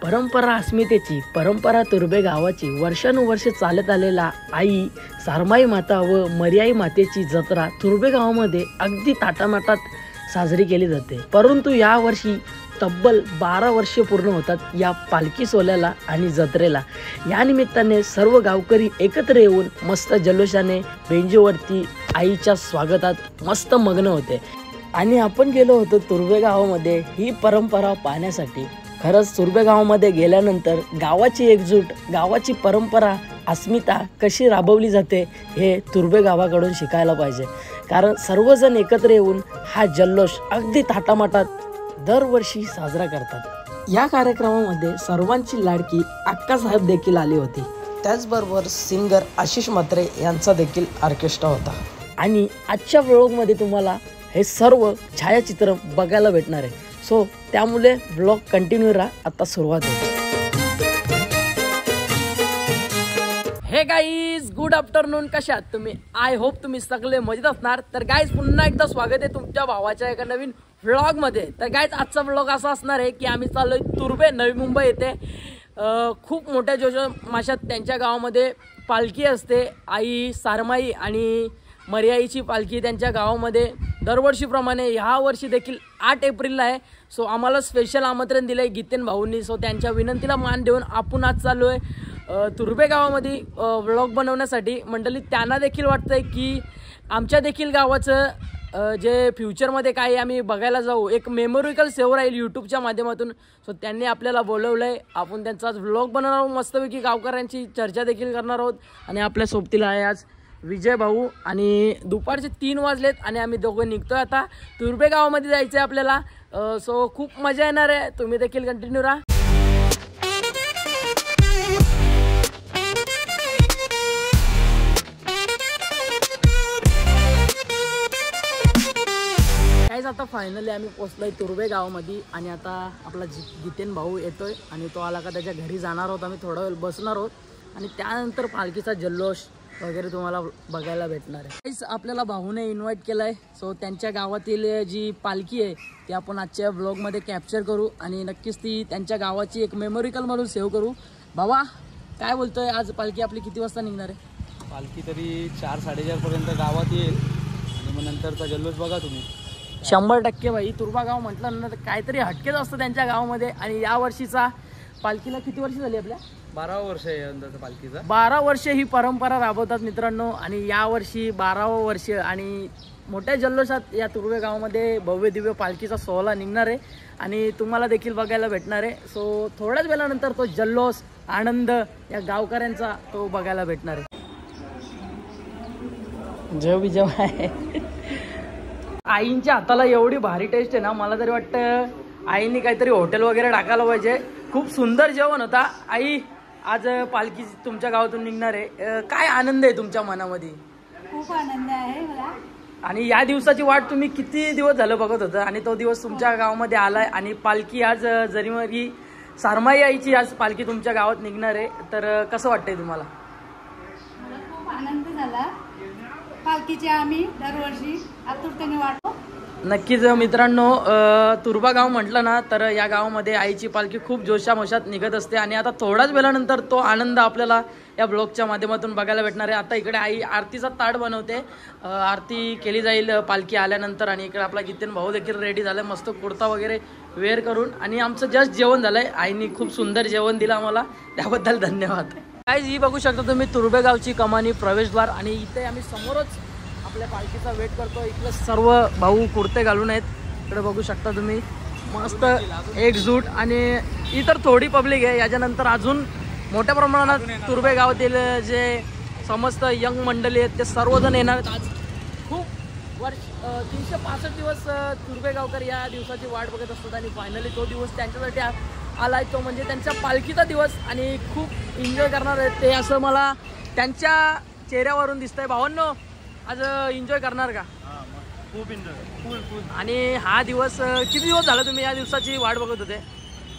परंपरा अस्मितेची, परंपरा तुर्भे गावाची वर्षानुवर्षे चालत आलेला आई सारमाई माता व मर्याई मातेची जत्रा तुर्भे गावामध्ये अगदी ताटामाटात साजरी केली जाते। परंतु या वर्षी तब्बल 12 वर्षे पूर्ण होतात या पालखी सोहळ्याला आणि जत्रेला। या निमित्ताने सर्व गावकरी एकत्र येऊन मस्त जल्लोषाने बेंजोवरती आईच्या स्वागतात मस्त मग्न होते। आणि आपण गेलो होतो तुर्भे गावामध्ये ही परंपरा पाहण्यासाठी। खरंच तुर्भे गावामध्ये गेल्यानंतर गावाची एकजूट, गावाची परंपरा अस्मिता कशी राबवली जाते हे तुर्भे गावाकडून शिकायला पाहिजे। कारण सर्वजण एकत्र येऊन हा जल्लोष अगदी थाटामाटात दरवर्षी साजरा करतात। या कार्यक्रमामध्ये सर्वांची लाडकी अक्कासाहेब देखील आली होती। त्याचबरोबर सिंगर आशिष म्हात्रे यांचा देखील ऑर्केस्ट्रा होता। आणि आजच्या व्लॉगमध्ये तुम्हाला हे सर्व छायाचित्र बघायला भेटणार आहे। सो त्यामुळे व्लॉग कंटिन्यू राहा। आता सुरुवात होते। हे गाईज, गुड आफ्टरनून, कशा आहात तुम्ही? आय होप तुम्ही सगळे मजेत असणार। तर गाईज पुन्हा एकदा स्वागत आहे तुमच्या भावाच्या एका नवीन व्लॉग मध्ये। तर गाईज आजचा व्लॉग असा असणार आहे की आम्ही चाललोय तुर्भे नवी मुंबई येथे। खूप मोठ्या जोशात त्यांच्या गावामध्ये पालखी असते। आई सारमाई आणि मर्याईची पालखी त्यांच्या गावामध्ये दरवर्षीप्रमाणे ह्या वर्षी देखील 8 एप्रिलला आहे। सो आम्हाला स्पेशल आमंत्रण दिलं आहे गीतेन भाऊंनी। सो त्यांच्या विनंतीला मान देऊन आपण आज चाललो आहे तुर्भे गावामध्ये व्लॉग बनवण्यासाठी। मंडळी त्यांना देखील वाटतंय की आमच्या देखील गावाचं जे फ्युचरमध्ये काही आम्ही बघायला जाऊ, एक मेमोरिकल सेव्ह राहील यूट्यूबच्या माध्यमातून। सो त्यांनी आपल्याला बोलवलं आहे, आपण त्यांचा आज व्लॉग बनवणार आहोत। मस्तपैकी गावकऱ्यांची चर्चा देखील करणार आहोत। आणि आपल्या सोबतीला आहे आज विजय भाऊ। आणि दुपारचे 3 वाजलेत आणि आम्ही दोघं निघतोय आता तुर्भे गावामध्ये जायचं आहे आपल्याला। सो खूप मजा येणार आहे, तुम्ही देखील कंटिन्यू राहा। काहीच आता फायनली आम्ही पोचलोय तुर्भे गावामध्ये। आणि आता आपला गीतेन भाऊ येतोय आणि तो आला का त्याच्या घरी जाणार आहोत। आम्ही थोडा वेळ बसणार आहोत आणि त्यानंतर पालखीचा जल्लोष वगैरे तुम्हाला बघायला भेटणार आहे। आपल्याला भाऊने इन्व्हाइट केलाय। सो त्यांच्या गावातील जी पालखी आहे ती आपण आजच्या व्लॉगमध्ये कॅप्चर करू आणि नक्कीच ती त्यांच्या गावाची एक मेमोरिकल म्हणून सेव्ह करू। भावा काय बोलतोय, आज पालखी आपली किती वाजता निघणार आहे? पालखी तरी 4-4:30 पर्यंत गावात येईल आणि मग नंतरचा जल्लोष बघा तुम्ही। 100% भाई, तुर्भा गाव म्हटलं ना तर काहीतरी हटकेच असतं त्यांच्या गावामध्ये। आणि या वर्षीचा पालखीला किती वर्ष झाली आपल्या? 12 वर्ष आहे यंदाचा पालखीचा। 12 वर्ष ही परंपरा राबवतात मित्रांनो। आणि या वर्षी 12वं वर्ष आणि मोठ्या जल्लोषात या तुर्भे गावामध्ये भव्य दिव्य पालखीचा सोहळा निघणार आहे आणि तुम्हाला देखील बघायला भेटणार आहे। सो थोड्याच वेळानंतर तो जल्लोष, आनंद या गावकऱ्यांचा तो बघायला भेटणार आहे। जय विजय। आईंच्या हाताला एवढी भारी टेस्ट आहे ना, मला तरी वाटतं आईने काहीतरी हॉटेल वगैरे टाकायला पाहिजे। खूप सुंदर जेवण होता। आई, आज पालखी तुमच्या गावातून निघणार आहे, काय आनंद आहे तुमच्या मनामध्ये? खूप आनंद आहे मला। आणि या दिवसाची वाट तुम्ही किती दिवस झालं बघत होता आणि तो दिवस तुमच्या गावामध्ये आलाय आणि पालखी आज जरीमरी सारमाई आईची आज पालखी तुमच्या गावात निघणार आहे। तर कसं वाटतंय तुम्हाला? मला खूप आनंद झाला। पालखीची आम्ही दरवर्षी आतुरतेने वाट। नक्कीच मित्रांनो, तुर्भा गाव म्हटलं ना तर या गावामध्ये आईची पालखी खूप जोशामोशात निघत असते आणि आता थोड्याच वेळानंतर तो आनंद आपल्याला या ब्लॉगच्या माध्यमातून बघायला भेटणार आहे। आता इकडे आई आरतीचा ताट बनवते, आरती केली जाईल पालखी आल्यानंतर। आणि इकडे आपला गीतेन भाऊ देखील रेडी झालाय मस्त कुर्ता वगैरे वेअर करून। आणि आमचं जस्ट जेवण झालंय, आईनी खूप सुंदर जेवण दिलं आम्हाला, त्याबद्दल धन्यवाद। गाईज ही बघू शकता तुम्ही तुर्भे गावची कमानी प्रवेशद्वार। आणि इथे आम्ही समोरच आपल्या पालखीचा वेट करतो। इकडे सर्व भाऊ कुर्ते घालून आहेत, इकडे बघू शकता तुम्ही मस्त एकजूट। आणि इतर थोडी पब्लिक आहे, याच्यानंतर अजून मोठ्या प्रमाणात तुर्भे गावातील जे समस्त यंग मंडळी आहेत ते सर्वजण येणार आहेत। आज खूप वर्ष 365 दिवस तुर्भे गावकर या दिवसाची वाट बघत असतात आणि फायनली तो दिवस त्यांच्यासाठी आलाय, तो म्हणजे त्यांच्या पालखीचा दिवस। आणि खूप एन्जॉय करणार आहेत ते, असं मला त्यांच्या चेहऱ्यावरून दिसतंय। भावांनो, आज एन्जॉय करणार का? खूप एन्जॉय, फुल। आणि हा दिवस किती दिवस झाला तुम्ही या दिवसाची वाट बघत होते?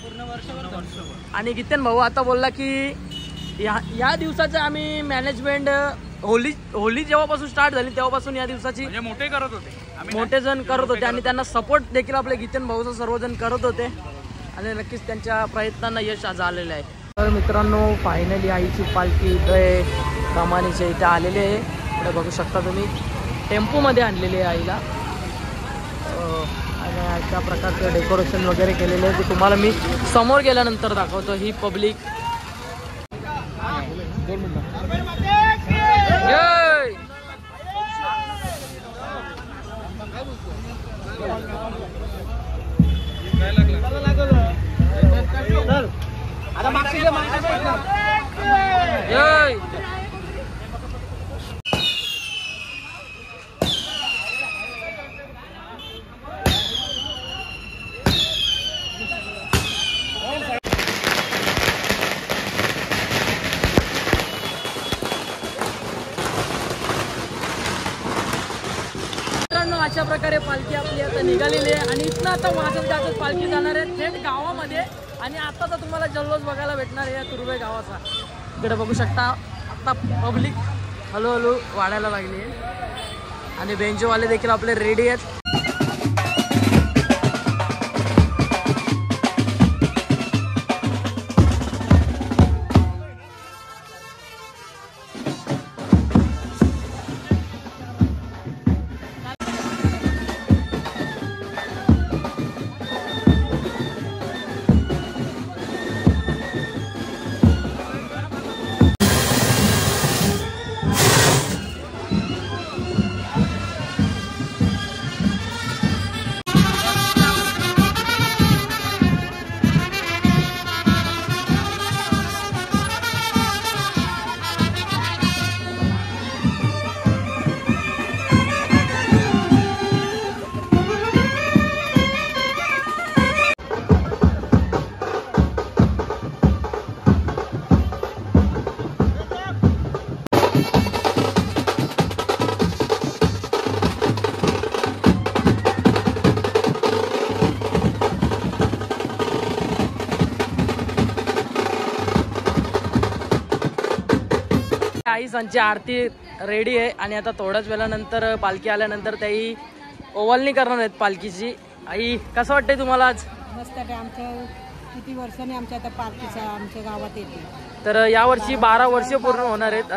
पूर्ण वर्षभर। आणि गीतेन भाऊ आता बोलला की या दिवसाचं आम्ही मॅनेजमेंट होली जेव्हापासून स्टार्ट झाली तेव्हापासून या दिवसाची म्हणजे मोठे करत होते, मोठे जण करत होते आणि त्यांना सपोर्ट देखील आपले गीतेन भाऊचं सर्वजण करत होते। आणि नक्कीच त्यांच्या प्रयत्नांना यश आज आलेलं आहे. तर मित्रांनो, फायनली आईची पालखी इथे कमानीच्या इथे आलेली आहे. पुढे बघू शकता तुम्ही, टेम्पोमध्ये आणलेली आहे आईला आणि अशा प्रकारचं डेकोरेशन वगैरे केलेलं आहे. ते तुम्हाला मी समोर गेल्यानंतर दाखवतो. ही पब्लिक अशा प्रकारे पालखी आपली आता निघालेली आहे आणि इथनं आता वाजत गाजत पालखी जाणार आहे थेट गावामध्ये. आणि आता तर तुम्हाला जल्लोष बघायला भेटणार आहे या तुर्भे गावाचा. इकडे बघू शकता आता पब्लिक हळूहळू वाढायला लागली आहे आणि बेंजोवाले देखील आपले रेडी आहेत. आई सांची आरती रेडी आहे आणि आता थोड्याच वेळानंतर पालखी आल्यानंतर त्याही ओवाळणी करणार आहेत पालखीची. आई कसं वाटतंय तुम्हाला आज? मस्त आहे. आमच्या किती वर्षांनी आमच्या आता पालखीचा आमच्या गावात येते. तर यावर्षी 12 वर्ष पूर्ण होणार आहेत.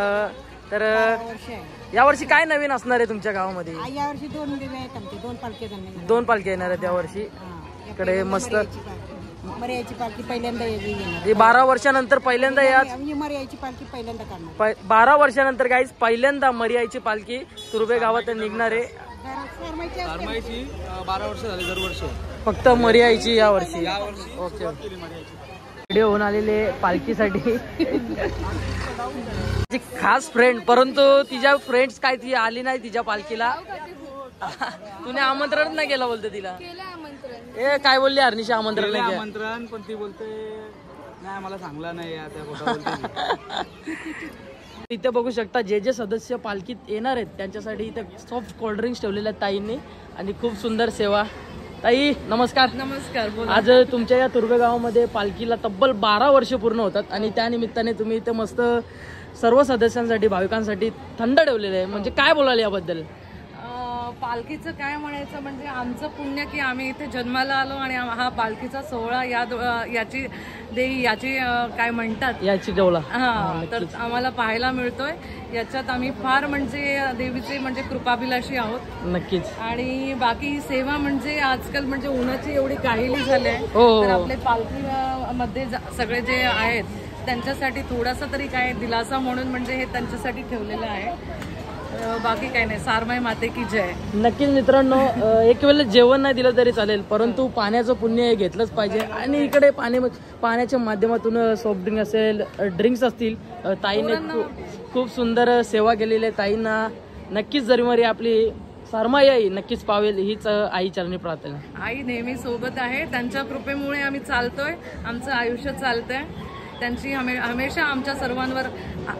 तर वर्ष आहे. यावर्षी काय नवीन असणार आहे तुमच्या गावामध्ये? यावर्षी 2 दिवे आहेत आमचे, 2 पालखी जाणार. 2 पालखी येणार आहेत यावर्षी. इकडे मस्त मर्याची पालखी पहिल्यांदा येणार. 12 वर्षानंतर पहिल्यांदा मर्याची पालखी पहिल्यांदा करणार. 12 वर्षानंतर गाईज पहिल्यांदा मर्याची पालखी तुर्भे गावात निघणार आहे. सरमाईची 12 वर्ष झाली दरवर्षी, फक्त मर्याची यावर्षी. ओके, व्हिडिओ होऊन आलेले पालखीसाठी. खास फ्रेंड, परंतु तिच्या फ्रेंड्स काय ती आली नाही तिच्या पालखीला. तुने आमंत्रण नाही केलं बोलते तिला. ए काय बोलली हरनिशा? आमंत्रण नाही केलं. आमंत्रण पण ती बोलते नाही मला सांगला नाही आता. इथे बघू शकता जे जे सदस्य पालखीत येणार आहेत त्यांच्यासाठी इथे सॉफ्ट कोल्ड्रिंक्स ठेवलेल्या आहेत ताईंनी आणि खूप सुंदर सेवा. ताई नमस्कार. नमस्कार. आज तुमच्या या तुर्भे गावामध्ये पालखीला तब्बल 12 वर्ष पूर्ण होतात आणि त्या निमित्ताने तुम्ही इथे मस्त सर्व सदस्यांसाठी भाविकांसाठी थंड ठेवलेलं आहे, म्हणजे काय बोलाल याबद्दल? पालखीचं काय म्हणायचं म्हणजे आमचं पुण्य की आम्ही इथे जन्माला आलो आणि हा पालखीचा सोहळा याची देई याची काय म्हणतात याची डोला तर आम्हाला पाहायला मिळतोय. याच्यात आम्ही फार म्हणजे देवीचे म्हणजे कृपाभिलाषी आहोत. नक्कीच. आणि बाकी सेवा म्हणजे आजकाल म्हणजे उन्हाची एवढी काहिली झाली आहे तर आपले पालखी मध्ये सगळे जे आहेत त्यांच्यासाठी थोडासा तरी काय दिलासा म्हणून म्हणजे हे त्यांच्यासाठी ठेवलेलं आहे. बाकी काही नाही. सारमाई माते की जय. नक्कीच मित्रांनो, एक वेळेला जेवण नाही दिलं तरी चालेल, परंतु पाण्याचं पुण्य हे घेतलंच पाहिजे. आणि इकडे पाण्याच्या माध्यमातून सॉफ्ट ड्रिंक असेल, ड्रिंक्स असतील, ताईने खूप सुंदर सेवा केलेली आहे. ताईंना नक्कीच जरीमरी आपली सारमाई आई नक्कीच पावेल हीच आई चरणी प्रार्थना. आई नेहमी सोबत आहे. त्यांच्या कृपेमुळे आम्ही चालतोय, आमचं आयुष्य चालतंय. त्यांची हमेशा आमच्या सर्वांवर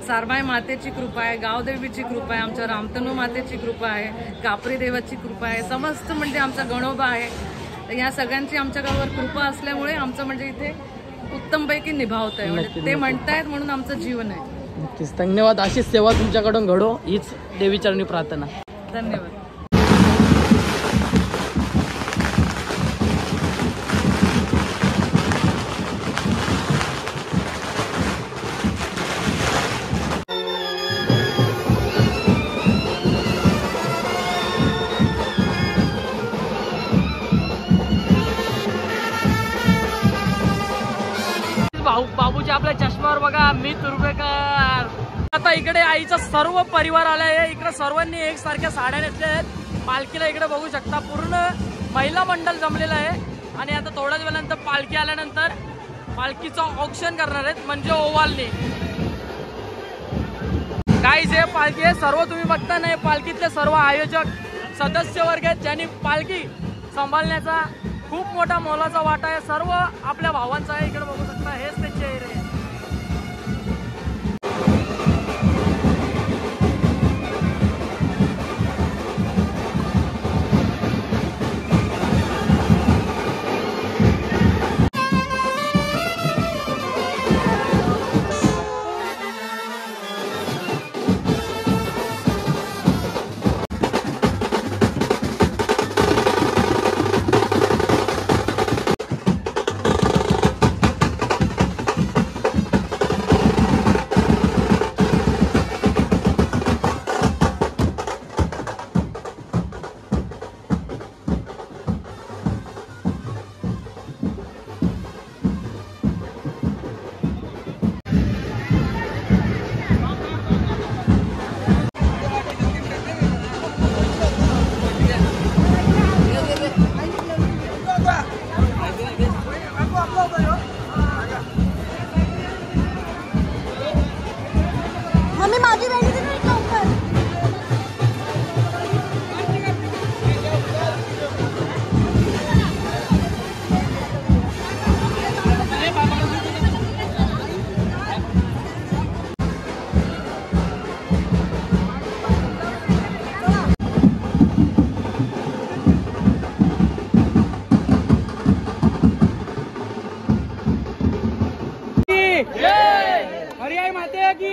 सारमाई मातेची कृपा आहे, गावदेवीची कृपा आहे, आमच्या रामतनू मातेची कृपा आहे, कापरी देवाची कृपा आहे, समस्त म्हणजे आमचा गणोबा आहे. या सगळ्यांची आमच्या गावावर कृपा असल्यामुळे आमचं म्हणजे इथे उत्तमपैकी निभावत आहे. म्हणजे ते म्हणतायत म्हणून आमचं जीवन आहे. नक्कीच. धन्यवाद. अशीच सेवा तुमच्याकडून घडो हीच देवी चरणी प्रार्थना. धन्यवाद. बाबूच्या आपल्या चष्म्यावर बघा मी तुर्भेकर. आता इकडे आईचा सर्व परिवार आलाय. इकडे सर्वांनी एकसारख्या साड्या नेसल्या आहेत. पालखीला इकडे बघू शकता पूर्ण महिला मंडळ जमलेलं आहे. आणि आता थोड्याच वेळानंतर पालखी आल्यानंतर पालखीचं ऑक्शन करणार आहेत म्हणजे ओवालनी. गाईज हे पालखी आहे सर्व तुम्ही बघता नाही. पालखीतले सर्व आयोजक सदस्य वर्ग आहेत ज्यांनी पालखी सांभाळण्याचा खूप मोठा मोलाचा वाटा आहे. सर्व आपल्या भावांचा आहे. इकडे बघू शकता हेच ते चेहरे. मरियाई माते की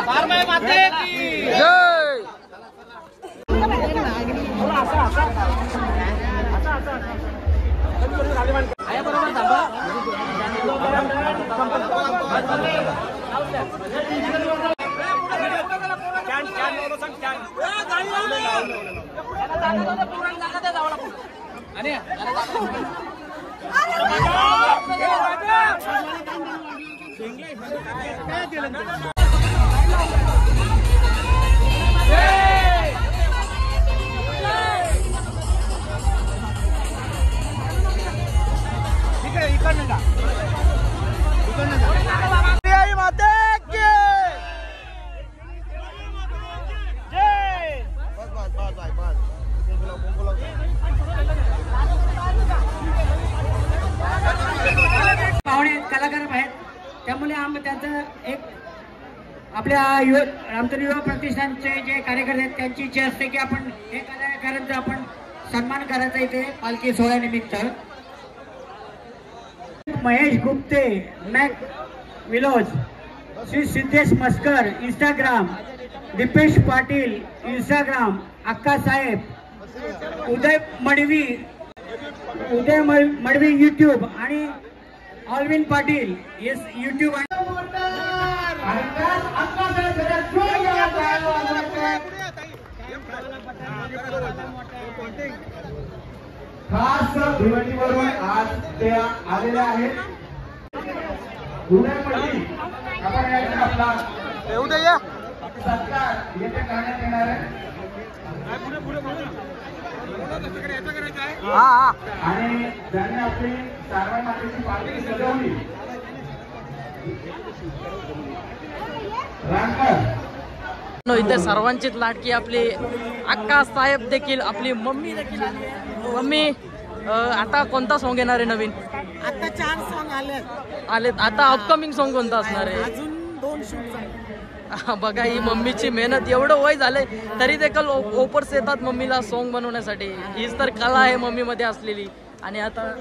सारमाई माते की जय. कलाकार आहेत त्यामुळे आम्ही त्यांचं एक आपल्या रामतन युवा प्रतिष्ठानचे जे कार्यकर्ते आहेत त्यांची इच्छा असते की आपण हे कलाकारांचा आपण सन्मान करायचा इथे पालखी सोहळ्यानिमित्त. Mahesh Gupte, Mac Willows, Shri Siddhesh Maskar Instagram, Dipesh Patil Instagram, Akka Saheb, उदय मडवी यूट्यूब आणि ऑलविन पाटील येस यूट्यूब. खास भिवंडीवरून आज ते आलेले आहेत. आपण आपला सत्कार येथे करण्यात येणार आहे आणि ज्यांनी आपली सारवाई मातेची पालखी सजवली इथे सर्वांचीच लाडकी आपली अक्का साहेब देखील आपली मम्मी देखील आली आहे. मम्मी आता कोणता सॉन्ग येणार आहे नवीन? आता 4 सॉन्ग आलेत. आता अपकमिंग सॉन्ग कोणता असणार आहे? अजून 2 शूट. बघा ही मम्मीची मेहनत. एवढं वय झालंय तरी देखील ओपर्स येतात मम्मीला सॉन्ग बनवण्यासाठी. हीच तर कला आहे मम्मी मध्ये असलेली. आणि आता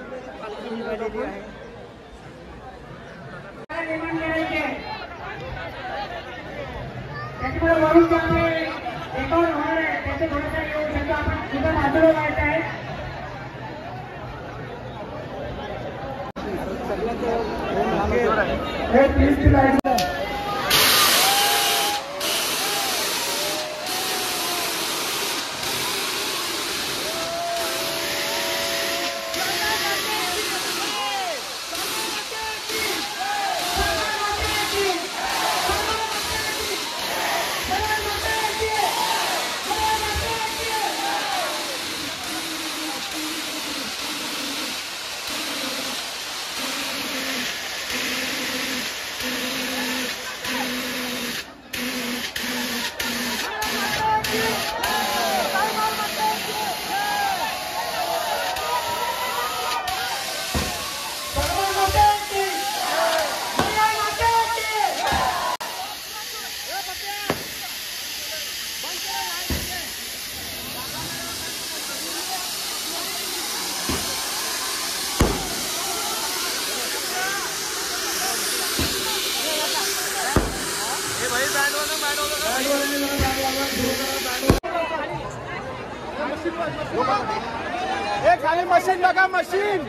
खाली मशीन बघा मशीन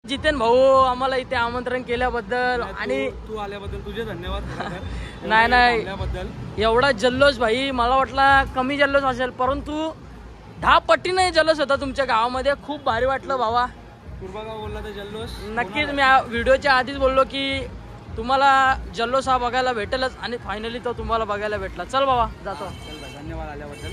जितेन भाऊ आम्हाला इथे आमंत्रण केल्याबद्दल आणि तू आल्याबद्दल तुझे धन्यवाद. नाही एवढा जल्लोष भाई मला वाटला कमी जल्लोष असेल परंतु 10 पटीने जल्लोष होता तुमच्या गावामध्ये. खूप भारी वाटलं भावा. कुर्बागाव बोलला तर जल्लोष नक्कीच मी व्हिडिओच्या आधीच बोललो की तुम्हाला जल्लोष हा बघायला भेटेलच आणि फायनली तो तुम्हाला बघायला भेटला. चल बाबा जातो. धन्यवाद आल्याबद्दल.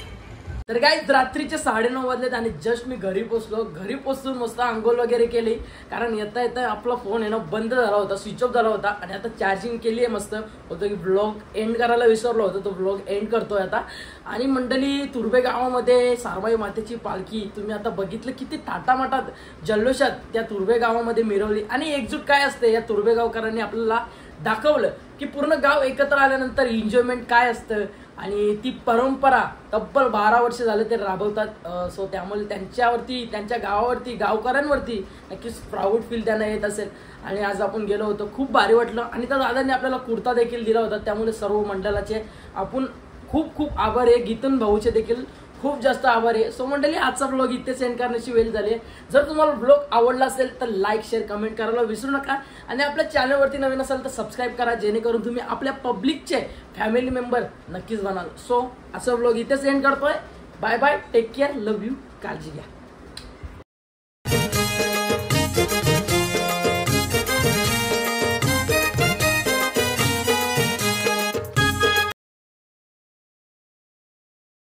तर काय रात्रीचे 9:30 वाजलेत आणि जस्ट मी घरी पोचलो. घरी पोचून मस्त आंघोळ वगैरे केली कारण येता येता आपला फोन आहे ना बंद झाला होता, स्विच ऑफ झाला होता आणि आता चार्जिंग केली आहे. मस्त होतं की ब्लॉग एंड करायला विसरलो होतो, तो ब्लॉग एंड करतोय आता. आणि मंडळी तुर्भे गावामध्ये सारमाई मातेची पालखी तुम्ही आता बघितलं किती थाटामाटात जल्लोषात त्या तुर्भे गावामध्ये मिरवली आणि एकजूट काय असते या तुर्भे गावकरांनी आपल्याला दाखवलं की पूर्ण गाव एकत्र आल्यानंतर एन्जॉयमेंट काय असतं आणि ती परंपरा तब्बल 12 वर्ष झाले ते राबवतात. सो त्यामुळे त्यांच्यावरती त्यांच्या गावावरती गावकऱ्यांवरती नक्कीच प्राऊड फील त्यांना येत असेल. आणि आज आपण गेलो होतो, खूप भारी वाटलं आणि त्या दादांनी आपल्याला कुर्ता देखील दिला होता. त्यामुळे सर्व मंडळाचे आपण खूप खूप आभार आहे. गीतन भाऊचे देखील खूप जास्त आभार आहे. सो मंडळी आजचा ब्लॉग इथे सेंड करण्याची वेळ झाली आहे. जर तुम्हाला ब्लॉग आवडला असेल तर लाईक शेअर कमेंट करायला विसरू नका आणि आपल्या चॅनलवरती नवीन असाल तर सबस्क्राईब करा जेणेकरून तुम्ही आपल्या पब्लिकचे फॅमिली मेंबर नक्कीच बनाल. सो असं ब्लॉग इथे सेंड करतोय. Bye bye, take care, love you, काळजी घ्या.